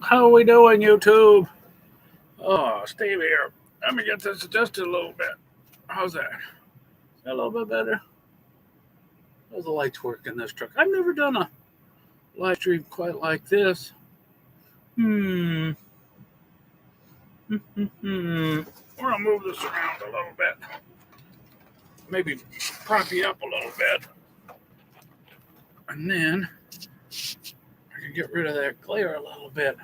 How are we doing, YouTube? Oh, Steve here. Let me get this adjusted a little bit. How's that? Is that a little bit better? How's the lights work in this truck? I've never done a live stream quite like this. Hmm. We're gonna move this around a little bit. Maybe prop you up a little bit. And then I can get rid of that glare a little bit.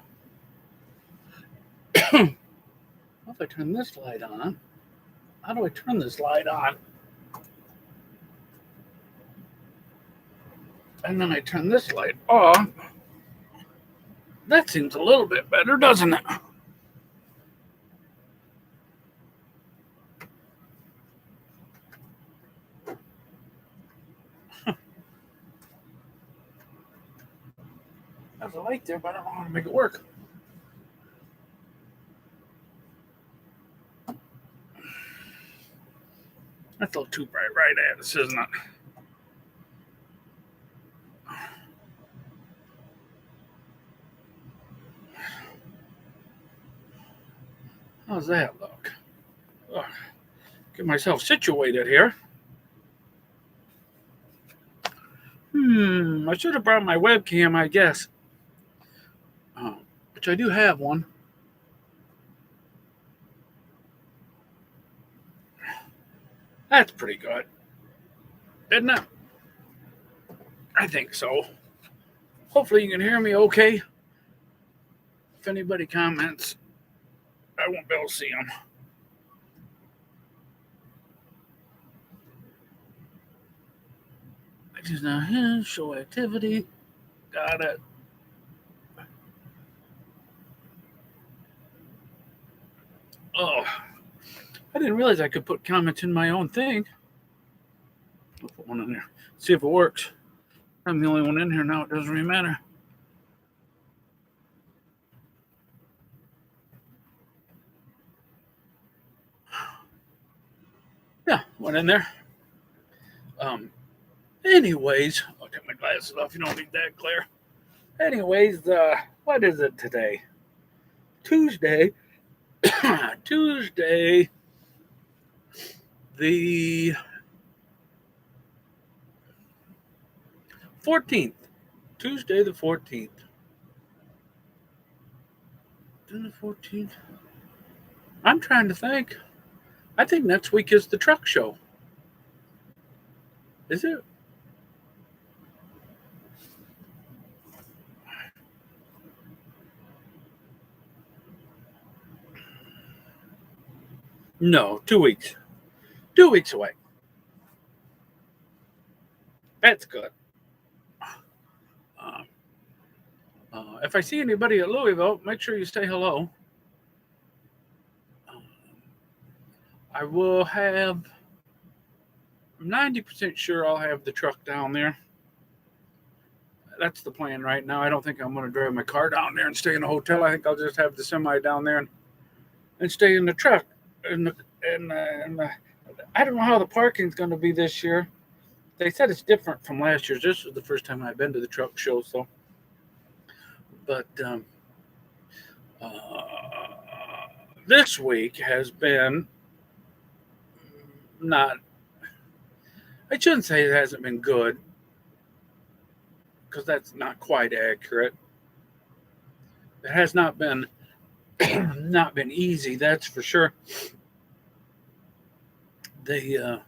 If I turn this light on, how do I turn this light on? And then I turn this light off. That seems a little bit better, doesn't it? There's a light there, but I don't know how to make it work. That's a little too bright right at us, isn't it? How's that look? Get myself situated here. I should have brought my webcam, I guess. Which I do have one. That's pretty good. Isn't it? I think so. Hopefully you can hear me okay. If anybody comments, I won't be able to see them. Just now here, show activity. Got it. Oh, I didn't realize I could put comments in my own thing. I'll put one in there. See if it works. I'm the only one in here now. It doesn't really matter. Yeah, went in there. Anyways, I'll take my glasses off. You don't need that glare. Anyways, what is it today? Tuesday. Tuesday. The 14th. Tuesday the 14th. The 14th. I'm trying to think. I think next week is the truck show. Is it? No, 2 weeks. 2 weeks away. That's good. If I see anybody at Louisville, make sure you say hello. I will have, I'm 90% sure I'll have the truck down there. That's the plan right now. I don't think I'm going to drive my car down there and stay in a hotel. I think I'll just have the semi down there and stay in the truck. And I don't know how the parking's going to be this year. They said it's different from last year's. This was the first time I've been to the truck show, so. But this week has been not. I shouldn't say it hasn't been good, because that's not quite accurate. It has not been easy, that's for sure. I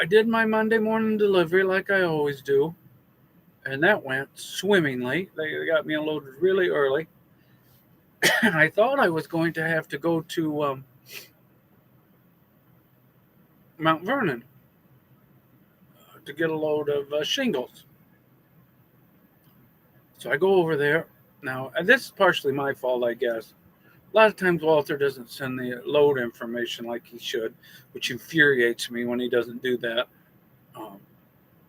did my Monday morning delivery like I always do, and that went swimmingly. They got me unloaded really early. I thought I was going to have to go to Mount Vernon to get a load of shingles. So I go over there. Now, and this is partially my fault, I guess. A lot of times Walter doesn't send the load information like he should, which infuriates me when he doesn't do that.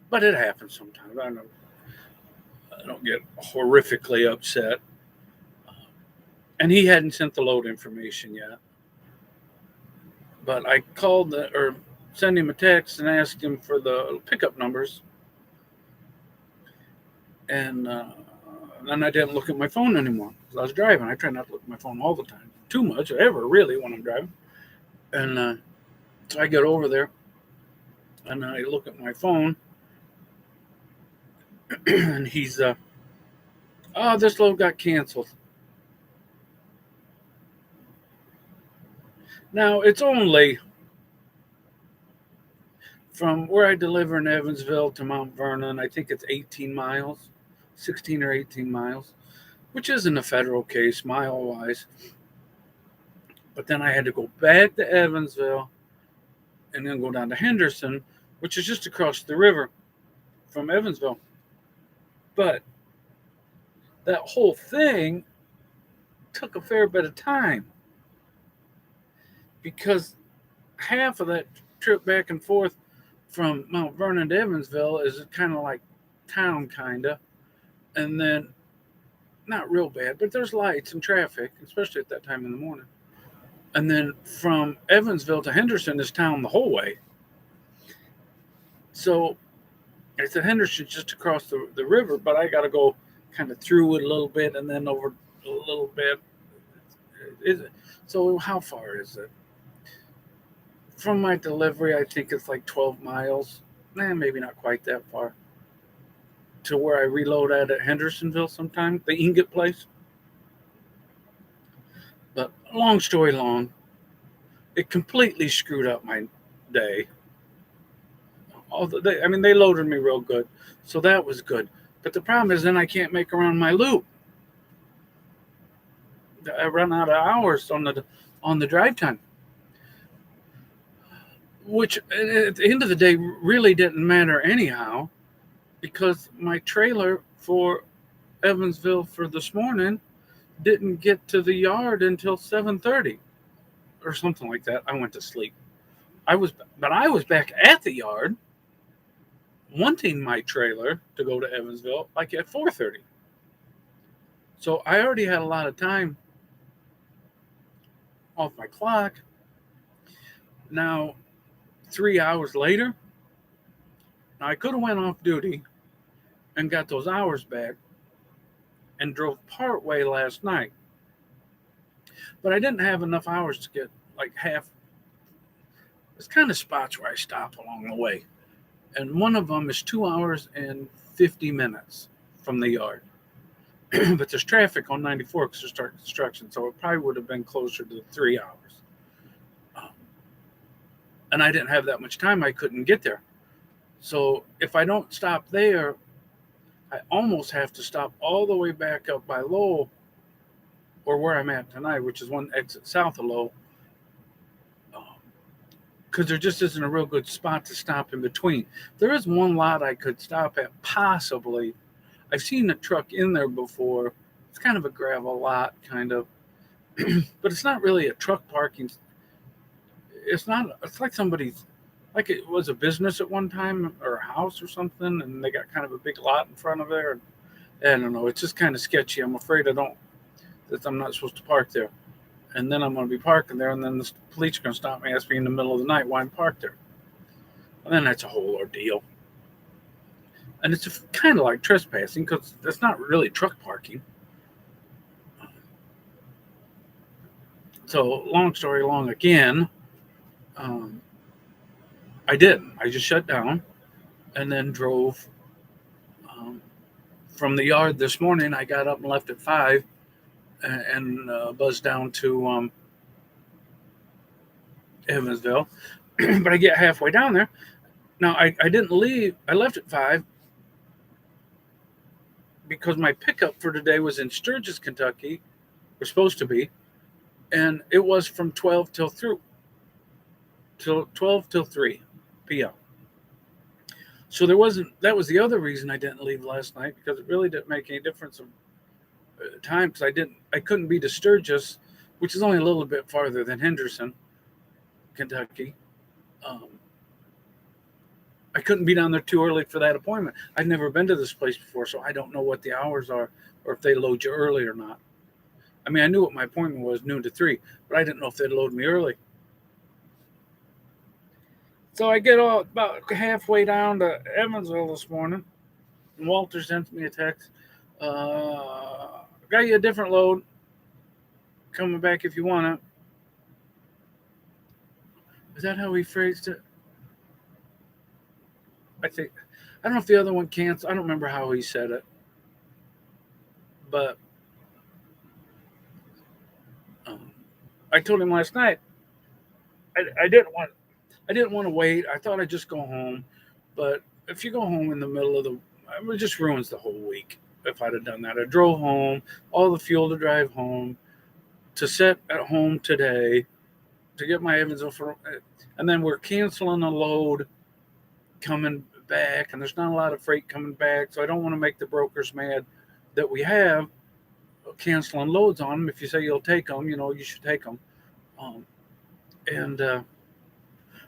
But it happens sometimes. I don't get horrifically upset. And he hadn't sent the load information yet. But I called or sent him a text and asked him for the pickup numbers. And And I didn't look at my phone anymore because I was driving. I try not to look at my phone all the time, too much, ever really, when I'm driving. And so I get over there and I look at my phone, and he's, oh, this load got canceled. Now, it's only from where I deliver in Evansville to Mount Vernon, I think it's 18 miles, 16 or 18 miles, which isn't a federal case mile wise. But then I had to go back to Evansville and then go down to Henderson, which is just across the river from Evansville. But that whole thing took a fair bit of time because half of that trip back and forth from Mount Vernon to Evansville is kind of like town, kind of. And then, not real bad, but there's lights and traffic, especially at that time in the morning. And then from Evansville to Henderson is town the whole way. So I said Henderson's just across the river, but I got to go kind of through it a little bit and then over a little bit. So how far is it? From my delivery, I think it's like 12 miles. Maybe not quite that far. To where I reload at Hendersonville sometime, the ingot place. But long story long, it completely screwed up my day. They loaded me real good, so that was good. But the problem is then I can't make around my loop. I run out of hours on the drive time, which at the end of the day really didn't matter anyhow, because my trailer for Evansville for this morning didn't get to the yard until 7:30 or something like that. I went to sleep. I was back at the yard wanting my trailer to go to Evansville like at 4:30. So I already had a lot of time off my clock. Now, 3 hours later, now I could have went off duty and got those hours back and drove part way last night. But I didn't have enough hours to get like half. There's kind of spots where I stop along the way. And one of them is 2 hours and 50 minutes from the yard. But there's traffic on 94 because there's start construction, so it probably would have been closer to 3 hours. And I didn't have that much time. I couldn't get there. So if I don't stop there, I almost have to stop all the way back up by Lowell, or where I'm at tonight, which is one exit south of Lowell, because there just isn't a real good spot to stop in between. There is one lot I could stop at, possibly. I've seen a truck in there before. It's kind of a gravel lot, kind of. But it's not really a truck parking. It's like somebody's, like it was a business at one time or a house or something, and they got kind of a big lot in front of there. I don't know. It's just kind of sketchy. I'm afraid that I'm not supposed to park there. And then I'm going to be parking there, and then the police are going to stop me, ask me in the middle of the night why I'm parked there. And then that's a whole ordeal. And it's kind of like trespassing because that's not really truck parking. So long story long again, I didn't. I just shut down and then drove from the yard this morning. I got up and left at 5 and buzzed down to Evansville. But I get halfway down there. Now, I didn't leave. I left at 5 because my pickup for today was in Sturgis, Kentucky. We're supposed to be. And it was from 12 till 3 p.m. So that was the other reason I didn't leave last night, because it really didn't make any difference of time, because I couldn't be to Sturgis, which is only a little bit farther than Henderson, Kentucky. I couldn't be down there too early for that appointment. I've never been to this place before, so I don't know what the hours are or if they load you early or not. I mean, I knew what my appointment was, noon to 3, but I didn't know if they'd load me early. So I get about halfway down to Evansville this morning, and Walter sends me a text. Got you a different load coming back if you want it. Is that how he phrased it? I think. I don't know if the other one canceled. I don't remember how he said it, but um, I told him last night I didn't want to wait. I thought I'd just go home, but if you go home in the middle of it just ruins the whole week. If I'd have done that, I drove home, all the fuel to drive home, to sit at home today, to get my Evansville for, and then we're canceling a load coming back, and there's not a lot of freight coming back, so I don't want to make the brokers mad that we have canceling loads on them. If you say you'll take them, you should take them. Um, and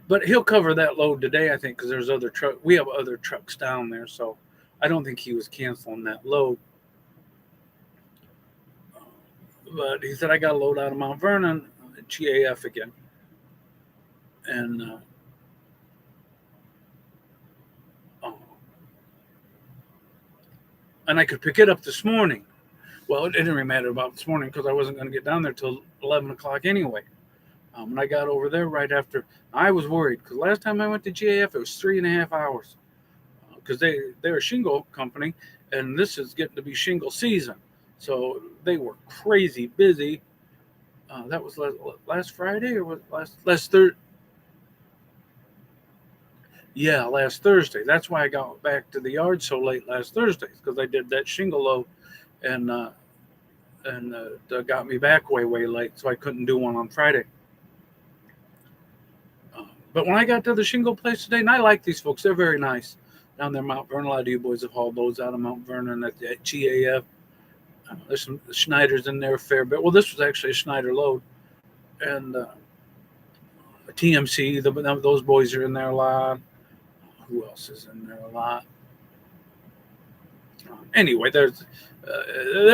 But he'll cover that load today, I think, because there's other truck. We have other trucks down there, so I don't think he was canceling that load. But he said I got a load out of Mount Vernon, GAF again, and uh, and I could pick it up this morning. Well, it didn't really matter about this morning because I wasn't going to get down there till 11 o'clock anyway. And I got over there right after. I was worried because last time I went to GAF, it was 3.5 hours because they're a shingle company, and this is getting to be shingle season, so they were crazy busy. That was last Friday or was last Thursday? Yeah, last Thursday. That's why I got back to the yard so late last Thursday because I did that shingle load, and got me back way late, so I couldn't do one on Friday. But when I got to the shingle place today, and I like these folks, they're very nice down there, Mount Vernon. A lot of you boys have hauled those out of Mount Vernon at GAF. There's some Schneiders in there a fair bit. Well, this was actually a Schneider load, and TMC. Those boys are in there a lot. Who else is in there a lot? Anyway, they're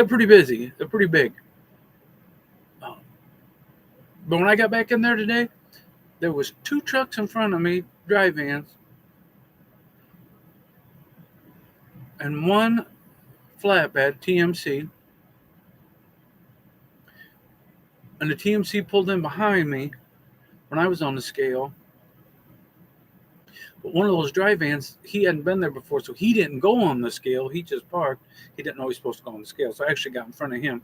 pretty busy. They're pretty big. But when I got back in there today, there was 2 trucks in front of me, dry vans, and 1 flatbed TMC. And the TMC pulled in behind me when I was on the scale. But one of those dry vans, he hadn't been there before, so he didn't go on the scale. He just parked. He didn't know he was supposed to go on the scale, so I actually got in front of him.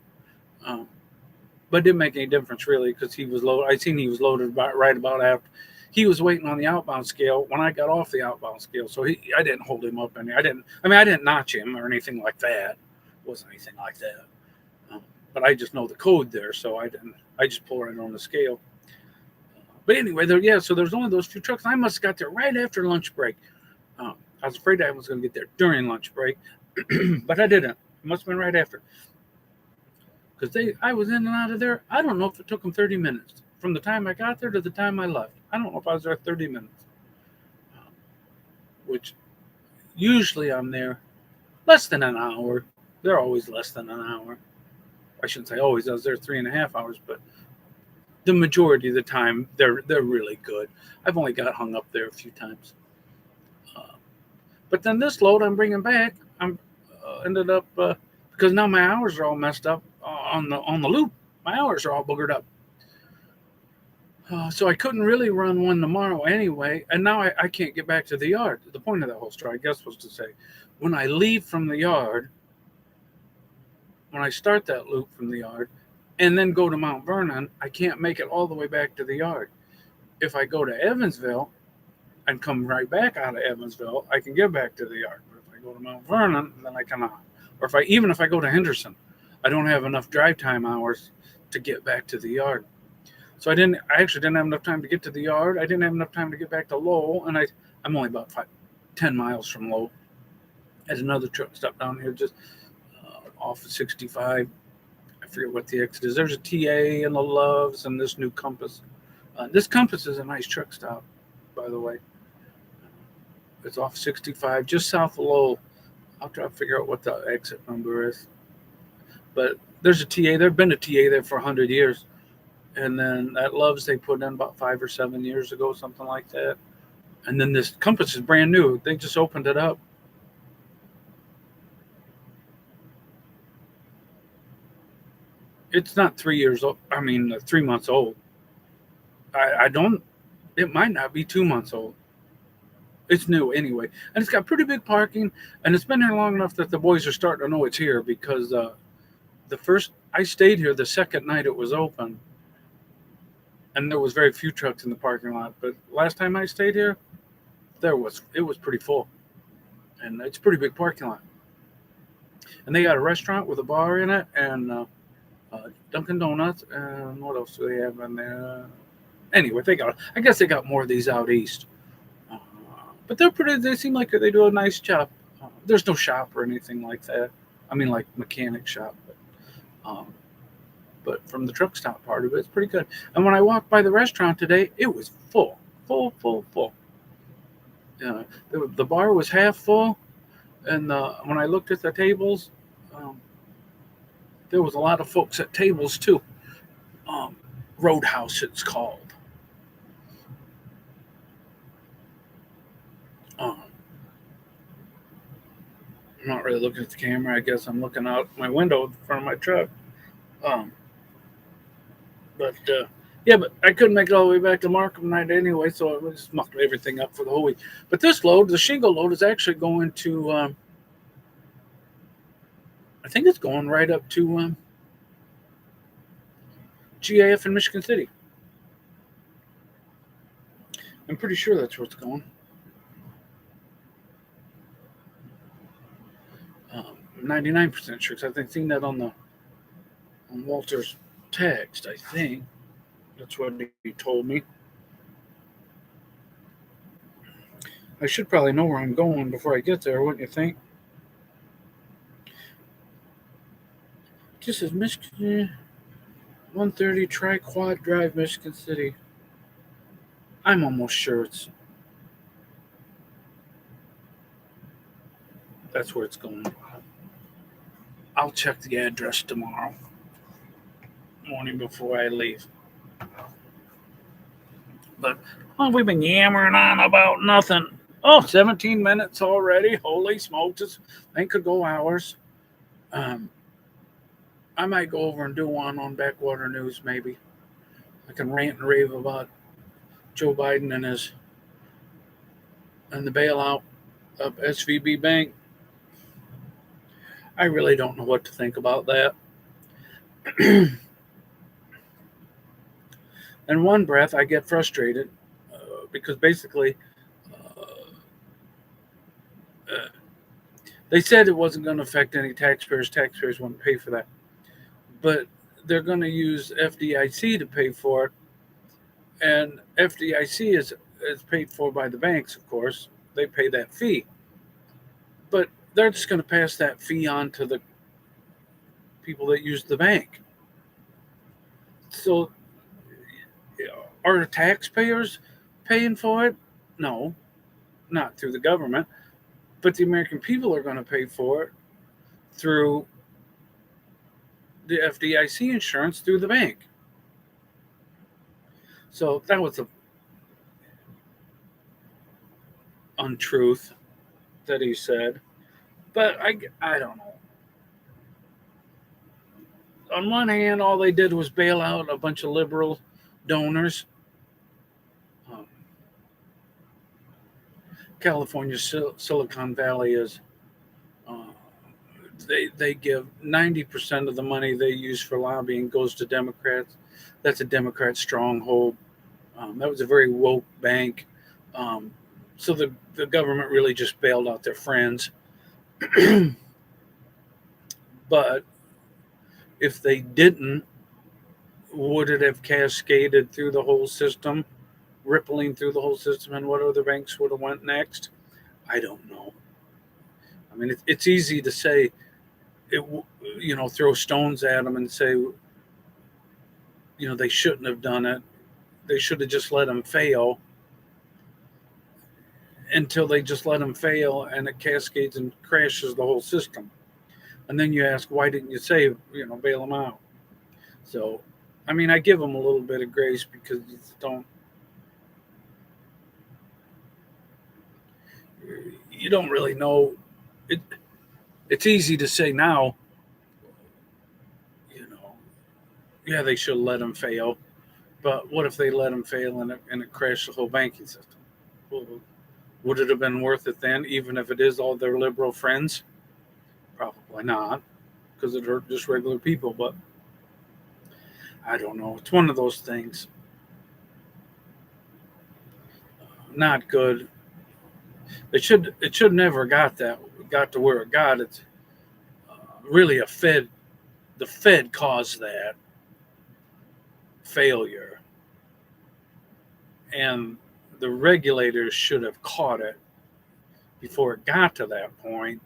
But it didn't make any difference really because he was loaded. I seen he was loaded right about after. He was waiting on the outbound scale when I got off the outbound scale, so I didn't hold him up any. I didn't notch him or anything like that. It wasn't anything like that. But I just know the code there, so I didn't. I just pulled right on the scale. But anyway, so there's only those 2 trucks. I must have got there right after lunch break. I was afraid I was going to get there during lunch break, but I didn't. It must have been right after. Because I was in and out of there. I don't know if it took them 30 minutes from the time I got there to the time I left. I don't know if I was there 30 minutes, which usually I'm there less than an hour. They're always less than an hour. I shouldn't say always. I was there 3.5 hours, but the majority of the time they're really good. I've only got hung up there a few times. But then this load I'm bringing back, I'm ended up because now my hours are all messed up on the loop. My hours are all boogered up. So I couldn't really run one tomorrow anyway, and now I can't get back to the yard. The point of that whole story, I guess, was to say, when I leave from the yard, when I start that loop from the yard, and then go to Mount Vernon, I can't make it all the way back to the yard. If I go to Evansville and come right back out of Evansville, I can get back to the yard. But if I go to Mount Vernon, then I cannot. Or if I go to Henderson, I don't have enough drive time hours to get back to the yard. So I actually didn't have enough time to get to the yard. I didn't have enough time to get back to Lowell, and I'm only about 10 miles from Lowell. There's another truck stop down here just off of 65. I forget what the exit is. There's a TA and the Loves and this new Compass. This Compass is a nice truck stop, by the way. It's off 65, just south of Lowell. I'll try to figure out what the exit number is. But there's a TA. There's been a TA there for 100 years. And then that Loves they put in about 5 or 7 years ago, something like that. And then this Compass is brand new. They just opened it up. It's not 3 years old. I mean, 3 months old. I don't. It might not be 2 months old. It's new anyway, and it's got pretty big parking, and it's been here long enough that the boys are starting to know it's here because the first I stayed here the second night it was open, and there was very few trucks in the parking lot. But last time I stayed here, it was pretty full, and it's a pretty big parking lot. And they got a restaurant with a bar in it, and Dunkin' Donuts, and what else do they have in there? Anyway, they got. I guess they got more of these out east, uh, but they're pretty. They seem like they do a nice job. There's no shop or anything like that. I mean, like mechanic shop, um, but from the truck stop part of it, it's pretty good. And when I walked by the restaurant today, it was full, full, full, full. The bar was half full, and when I looked at the tables, um, there was a lot of folks at tables too. Um, Roadhouse, it's called. Um, I'm not really looking at the camera. I guess I'm looking out my window in front of my truck. Um, but yeah, but I couldn't make it all the way back to Markham night anyway, so I just mucked everything up for the whole week. But this load, the shingle load, is actually going to. I think it's going right up to GAF in Michigan City. I'm pretty sure that's where it's going. 99% sure because I think seen that on Walter's text. I think that's what he told me. I should probably know where I'm going before I get there, wouldn't you think? This is Michigan 130 Tri Quad Drive, Michigan City. I'm almost sure that's where it's going. I'll check the address tomorrow morning before I leave. But we've been yammering on about nothing. Oh, 17 minutes already. Holy smokes. This thing could go hours. Um, I might go over and do one on Backwater News, maybe. I can rant and rave about Joe Biden and the bailout of SVB Bank. I really don't know what to think about that. In one breath, I get frustrated because basically uh, uh, they said it wasn't going to affect any taxpayers. Taxpayers wouldn't pay for that. But they're going to use FDIC to pay for it. And FDIC is paid for by the banks, of course. They pay that fee. But they're just going to pass that fee on to the people that use the bank. So are the taxpayers paying for it? No, not through the government. But the American people are going to pay for it through the FDIC insurance through the bank. So that was a untruth that he said. But I don't know. On one hand, all they did was bail out a bunch of liberal donors. Um, California Silicon Valley is uh, they give 90% of the money they use for lobbying goes to Democrats. That's a Democrat stronghold. That was a very woke bank. Um, so the government really just bailed out their friends. But if they didn't, would it have cascaded through the whole system, rippling through the whole system, and what other banks would have went next? I don't know. I mean, it's easy to say, it, throw stones at them and say, they shouldn't have done it. They should have just let them fail until they just let them fail and it cascades and crashes the whole system. And then you ask, why didn't you say, bail them out? So, I mean, I give them a little bit of grace because you don't really know. It's easy to say now, you know, Yeah, they should let them fail. But what if they let them fail and it crashed the whole banking system? Well, would it have been worth it then, even if it is all their liberal friends? Probably not, because it hurt just regular people. But I don't know. It's one of those things. Not good. It should never got to where it got. It's really a Fed. The Fed caused that failure, and the regulators should have caught it before it got to that point.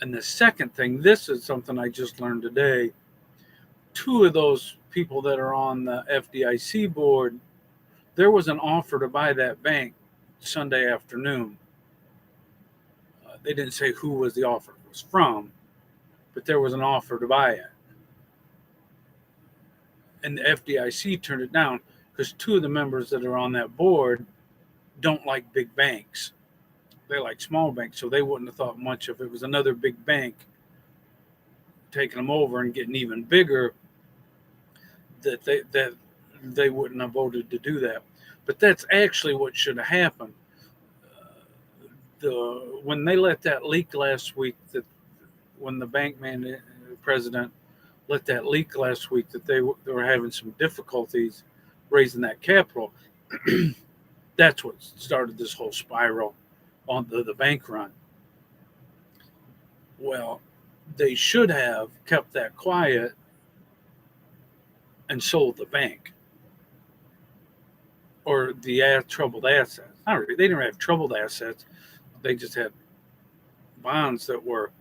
And the second thing, this is something I just learned today. Two of those people that are on the FDIC board, there was an offer to buy that bank Sunday afternoon. They didn't say who was the offer was from, but there was an offer to buy it. And the FDIC turned it down because two of the members that are on that board don't like big banks. They like small banks, so they wouldn't have thought much of it. It was another big bank taking them over and getting even bigger, that they wouldn't have voted to do that. But that's actually what should have happened. When they let that leak last week, that when the bank president let that leak last week, that they were having some difficulties raising that capital. That's what started this whole spiral on the bank run. Well, they should have kept that quiet and sold the bank or the troubled assets. Not really, they didn't have troubled assets. They just had bonds that were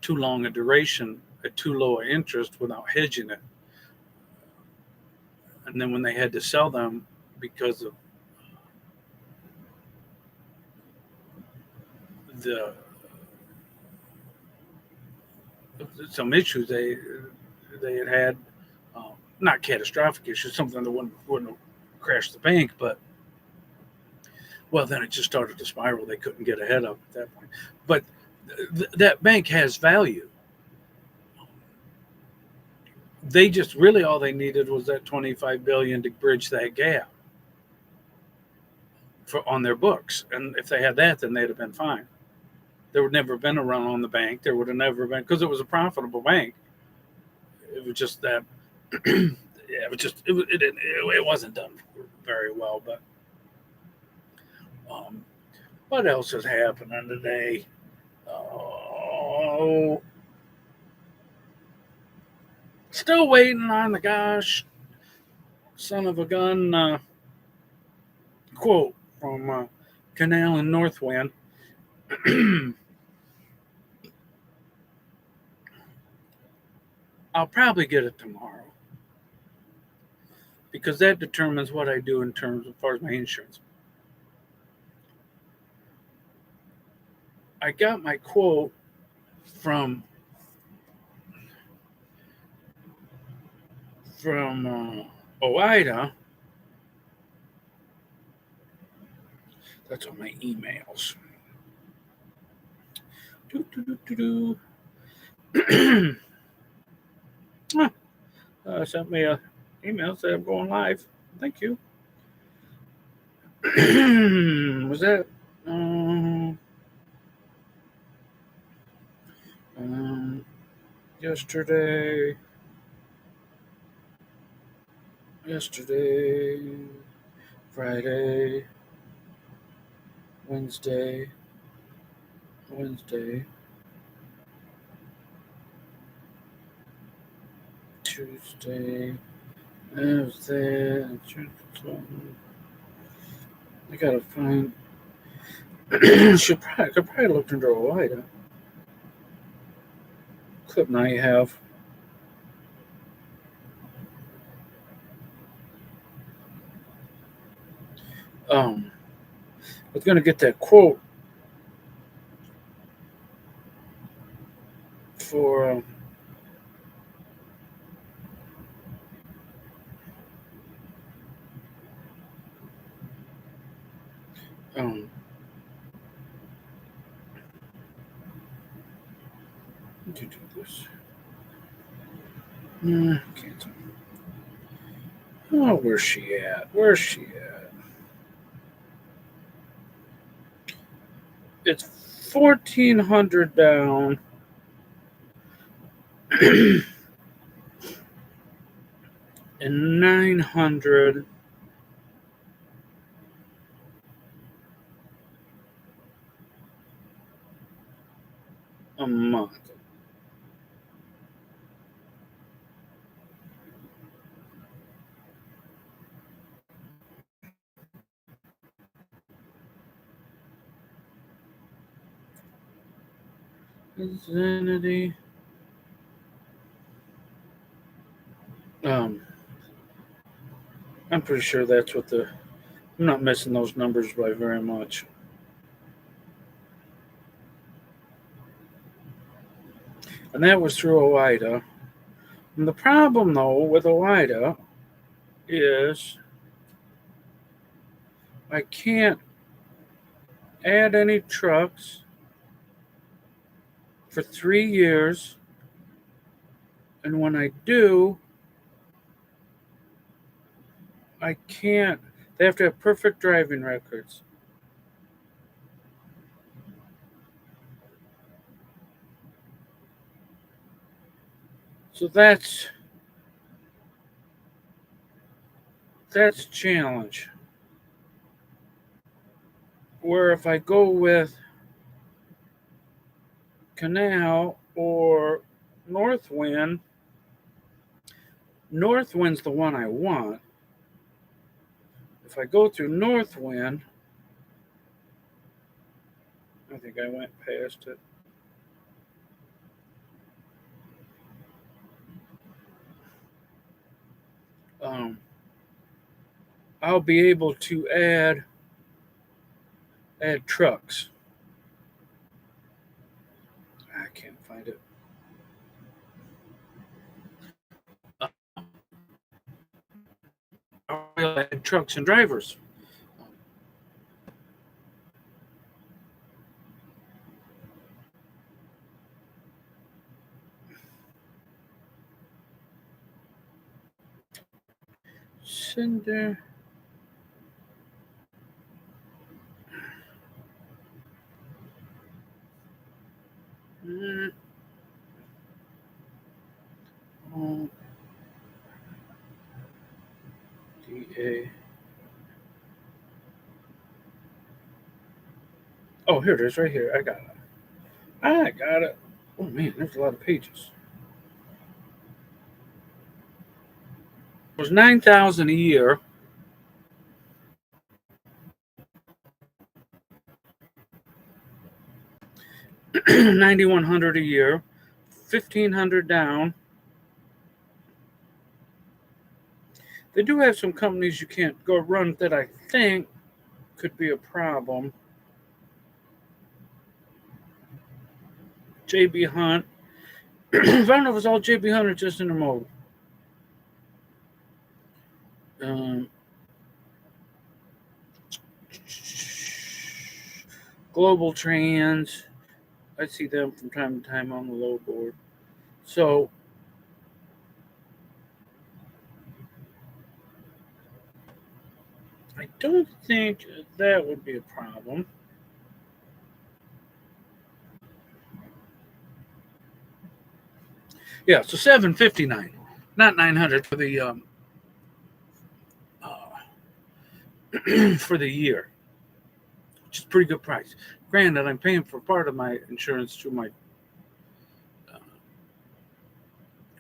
too long a duration at too low an interest without hedging it. And then when they had to sell them because of the some issues they had, not catastrophic issues, something that wouldn't have crashed the bank, but well, then it just started to spiral. They couldn't get ahead of at that point. But that bank has value. They just really all they needed was that 25 billion to bridge that gap on their books, and if they had that, then they'd have been fine. There would never have been a run on the bank. There would have never been, because it was a profitable bank. It was just that, yeah, it wasn't done very well. But what else is happening today? Oh, still waiting on the gosh son of a gun quote from Canal and Northwind. I'll probably get it tomorrow because that determines what I do in terms of far as my insurance. I got my quote from OIDA. That's on my emails. Sent me a email saying I'm going live. Thank you. Was that yesterday? Friday, Wednesday, Tuesday. That was there. I gotta find. Could probably look under a light. Couldn't I have? I was gonna get that quote for. Um, to do this. Cancel. Oh, where's she at? Where's she at? It's 1,400 down. And 900 a month. Insanity. Um, I'm pretty sure that's what the. I'm not missing those numbers by very much. And that was through OIDA. And the problem, though, with OIDA is I can't add any trucks for 3 years. And when I do, I can't. They have to have perfect driving records. So that's a challenge. Where if I go with Canal or Northwind, Northwind's the one I want. If I go through Northwind, I think I went past it. I'll be able to add trucks. I can't find it. I'll add trucks and drivers. Cinder. DA. Oh, here it is, right here. I got it. Oh man, there's a lot of pages. It was 9,000 a year. 9,100 a year. 1,500 down. They do have some companies you can't go run that I think could be a problem. JB Hunt. I don't know if it's all JB Hunt or just Intermodal. Global Trans. I see them from time to time on the low board. So I don't think that would be a problem. Yeah, so 759, not 900 for the for the year, which is a pretty good price. Granted, I'm paying for part of my insurance through my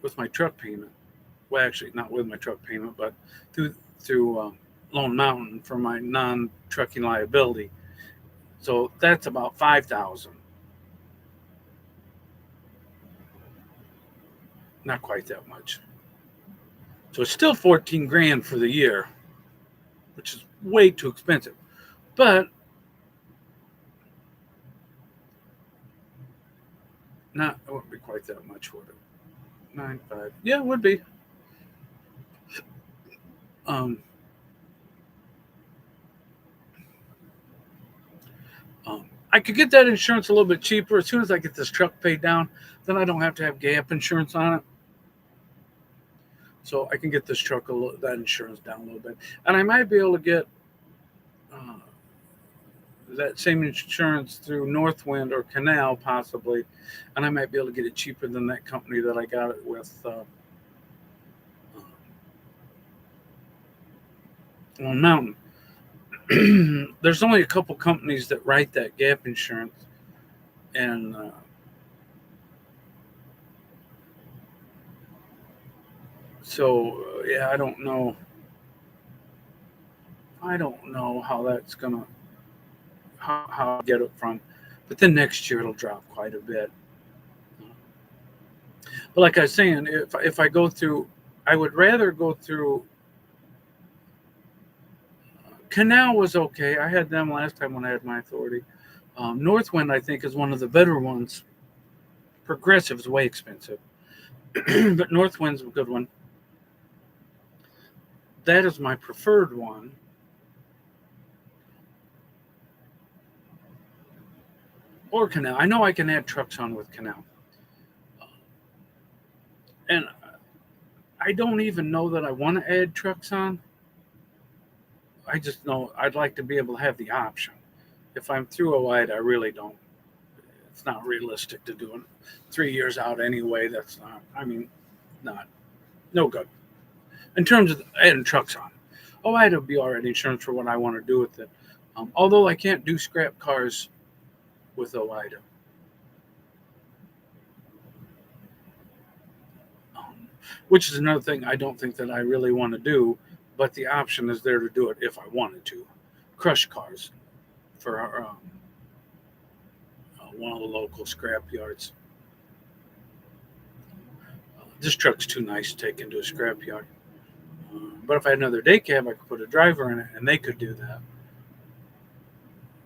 with my truck payment. Well, actually, not with my truck payment, but through Lone Mountain for my non-trucking liability. So that's about 5,000. Not quite that much. So it's still 14 grand for the year, which is way too expensive. But it wouldn't be quite that much, would it? 9.5. Yeah, it would be. Um, I could get that insurance a little bit cheaper as soon as I get this truck paid down. Then I don't have to have gap insurance on it. so I can get this truck that insurance down a little bit, and I might be able to get uh, that same insurance through Northwind or Canal possibly, and I might be able to get it cheaper than that company that I got it with. On Mountain. There's only a couple companies that write that gap insurance, and so yeah, I don't know. I don't know how that's gonna how I get it from, but then next year it'll drop quite a bit. But like I was saying, if I go through, I would rather go through. Canal was okay. I had them last time when I had my authority. Northwind, I think, is one of the better ones. Progressive is way expensive, but Northwind's a good one. That is my preferred one. Or Canal. I know I can add trucks on with Canal. And I don't even know that I want to add trucks on. I just know I'd like to be able to have the option. If I'm through a wide, I really don't. It's not realistic to do it 3 years out anyway. That's not, I mean, not, no good. In terms of adding trucks on. Oh, I had to be already insurance for what I want to do with it. Although I can't do scrap cars with OIDA. Which is another thing I don't think that I really want to do, but the option is there to do it if I wanted to. Crush cars for one of the local scrap yards. This truck's too nice to take into a scrap yard. But if I had another day cab, I could put a driver in it, and they could do that.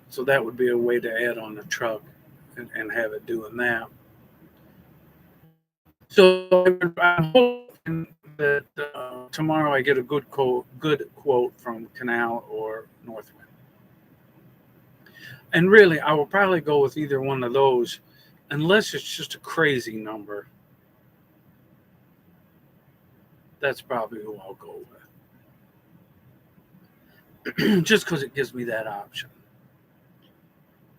So that would be a way to add on a truck and have it doing that. So I'm hoping that tomorrow I get a good quote from Canal or Northwind. And really, I will probably go with either one of those, unless it's just a crazy number. That's probably who I'll go with, just because it gives me that option.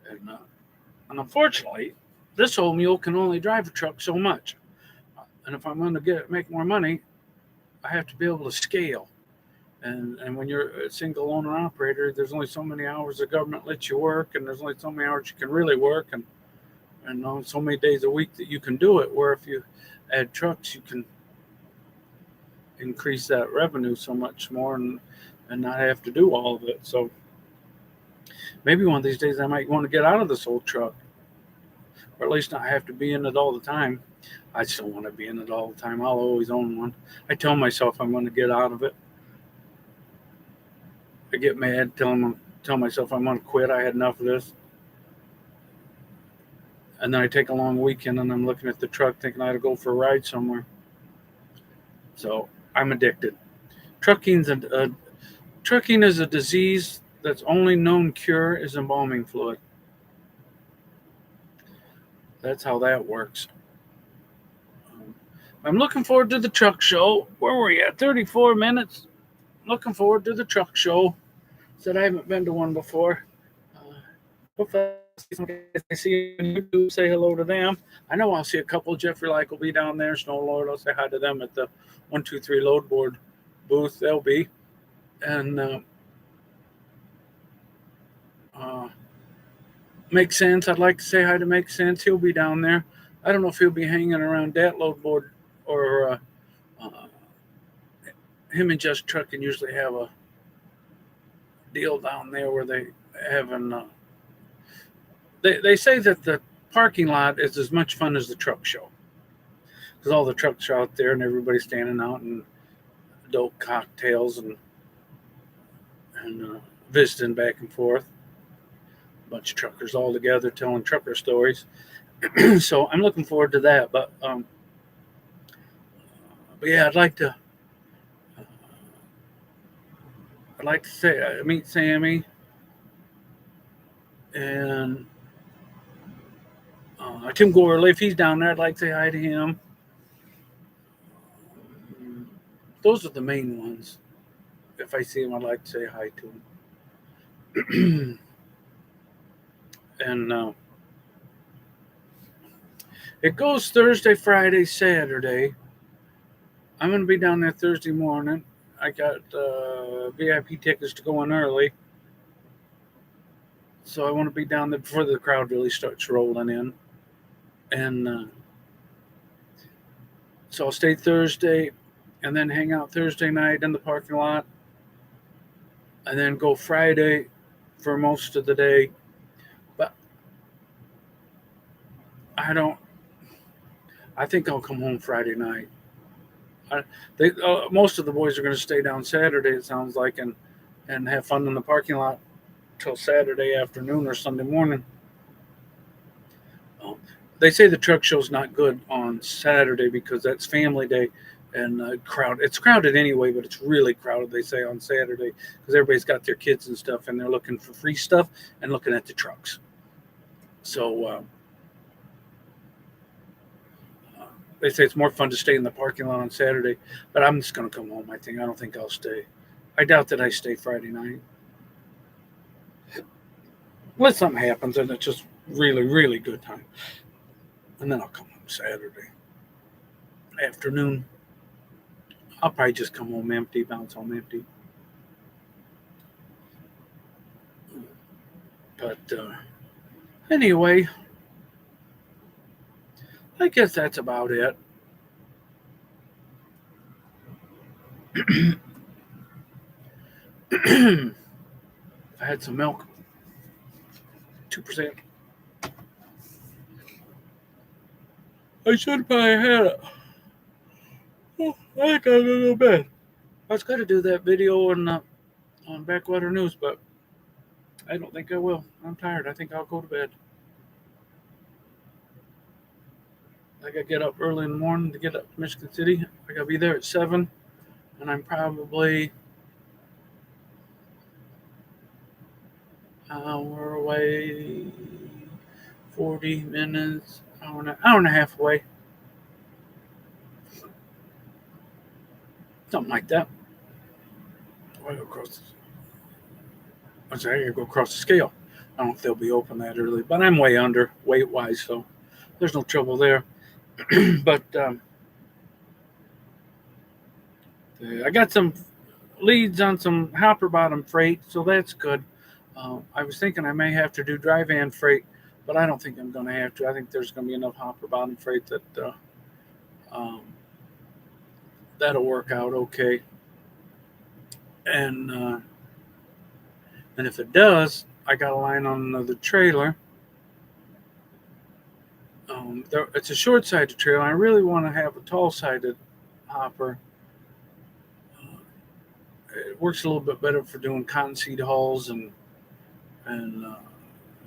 And unfortunately, this old mule can only drive a truck so much. And if I'm going to make more money, I have to be able to scale. And when you're a single owner operator, there's only so many hours the government lets you work, and there's only so many hours you can really work, and on so many days a week that you can do it. Where if you add trucks, you can increase that revenue so much more and not have to do all of it. So maybe one of these days I might want to get out of this old truck, or at least not have to be in it all the time. I still want to be in it all the time. I'll always own one. I tell myself I'm going to get out of it. I get mad, tell myself I'm going to quit. I had enough of this. And then I take a long weekend and I'm looking at the truck thinking I ought to go for a ride somewhere. So I'm addicted. Trucking is a disease that's only known cure is embalming fluid. That's how that works. I'm looking forward to the truck show. Where were you at? 34 minutes. Looking forward to the truck show. Said I haven't been to one before. Hopefully I see you on YouTube. Say hello to them. I know I'll see a couple. Jeffrey Like will be down there. Snow Lord. I'll say hi to them at the 123 load board booth. They'll be. And Make Sense. I'd like to say hi to Make Sense. He'll be down there. I don't know if he'll be hanging around that load board or him and Just Trucking usually have a deal down there where they having. They say that the parking lot is as much fun as the truck show because all the trucks are out there and everybody's standing out and adult cocktails and visiting back and forth. A bunch of truckers all together telling trucker stories. So I'm looking forward to that. But yeah, I'd like to say meet Sammy and Tim Gorley. If he's down there, I'd like to say hi to him. those are the main ones. If I see them, I'd like to say hi to them. And it goes Thursday, Friday, Saturday. I'm going to be down there Thursday morning. I got VIP tickets to go in early. So I want to be down there before the crowd really starts rolling in. And so I'll stay Thursday and then hang out Thursday night in the parking lot. And then go Friday for most of the day. But I think I'll come home Friday night. Most of the boys are going to stay down Saturday, it sounds like, and have fun in the parking lot till Saturday afternoon or Sunday morning. They say the truck show's not good on Saturday because that's family day and it's crowded anyway, but it's really crowded, they say, on Saturday because everybody's got their kids and stuff and they're looking for free stuff and looking at the trucks. So they say it's more fun to stay in the parking lot on Saturday, but I'm just going to come home. I don't think I'll stay. I doubt that I stay Friday night. Unless something happens and it's just really, really good time. And then I'll come home Saturday afternoon. I'll probably just come home empty, bounce home empty. But anyway, I guess that's about it. I had some milk, 2%. I should probably had it. Oh, I think I'm gonna go to bed. I was going to do that video on Backwater News, but I don't think I will. I'm tired. I think I'll go to bed. I got to get up early in the morning to get up to Michigan City. I got to be there at 7, and I'm probably an hour away, 40 minutes, hour and a half away. Something like that. I gotta go across the scale. I don't know if they'll be open that early, but I'm way under weight wise, so there's no trouble there. But I got some leads on some hopper bottom freight, so that's good. I was thinking I may have to do dry van freight, but I don't think I'm going to have to. I think there's going to be enough hopper bottom freight that that'll work out okay. And if it does, I got a line on another trailer. It's a short-sided trailer. I really want to have a tall-sided hopper. It works a little bit better for doing cottonseed hulls and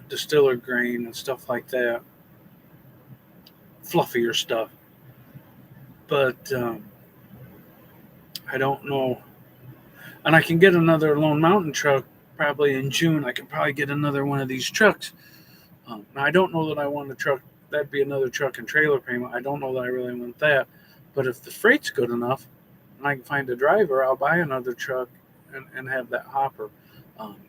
distiller grain and stuff like that. Fluffier stuff. But I don't know. And I can get another Lone Mountain truck probably in June. I can probably get another one of these trucks. Now, I don't know that I want a truck. That'd be another truck and trailer payment. I don't know that I really want that. But if the freight's good enough and I can find a driver, I'll buy another truck and have that hopper.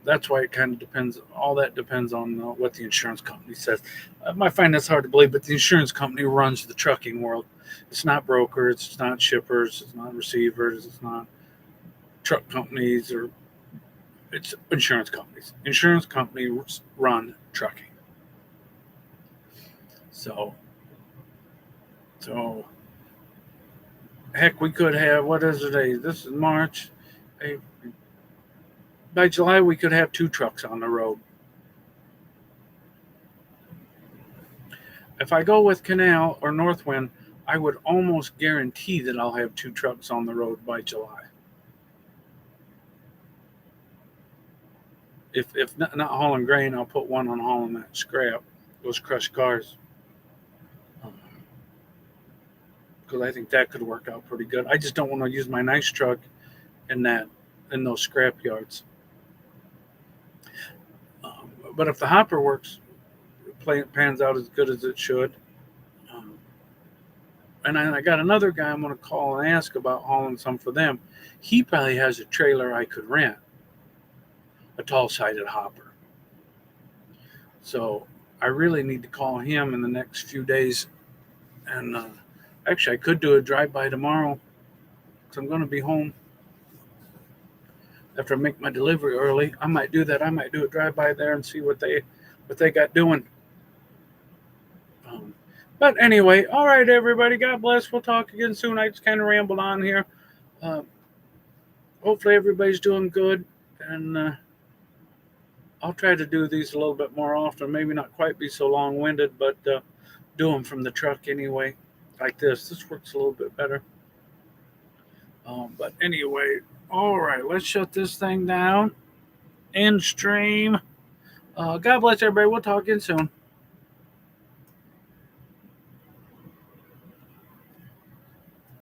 That's why it kind of depends. All that depends on what the insurance company says. I might find that's hard to believe, but the insurance company runs the trucking world. It's not brokers, it's not shippers, it's not receivers, it's not truck companies, or it's insurance companies. Insurance companies run trucking. So heck, we could have, what is today? This is March. By July, we could have 2 trucks on the road. If I go with Canal or Northwind, I would almost guarantee that I'll have 2 trucks on the road by July. If not hauling grain, I'll put one on hauling that scrap, those crushed cars. Because I think that could work out pretty good. I just don't want to use my nice truck in those scrap yards. But if the hopper works, pans out as good as it should, And I got another guy I'm going to call and ask about hauling some for them. He probably has a trailer I could rent, a tall-sided hopper. So I really need to call him in the next few days. And actually, I could do a drive-by tomorrow because I'm going to be home after I make my delivery early. I might do that. I might do a drive-by there and see what they got doing. But anyway, all right, everybody. God bless. We'll talk again soon. I just kind of rambled on here. Hopefully, everybody's doing good. And I'll try to do these a little bit more often. Maybe not quite be so long-winded, but do them from the truck anyway, like this. This works a little bit better. But anyway, all right. Let's shut this thing down. End stream. God bless everybody. We'll talk again soon.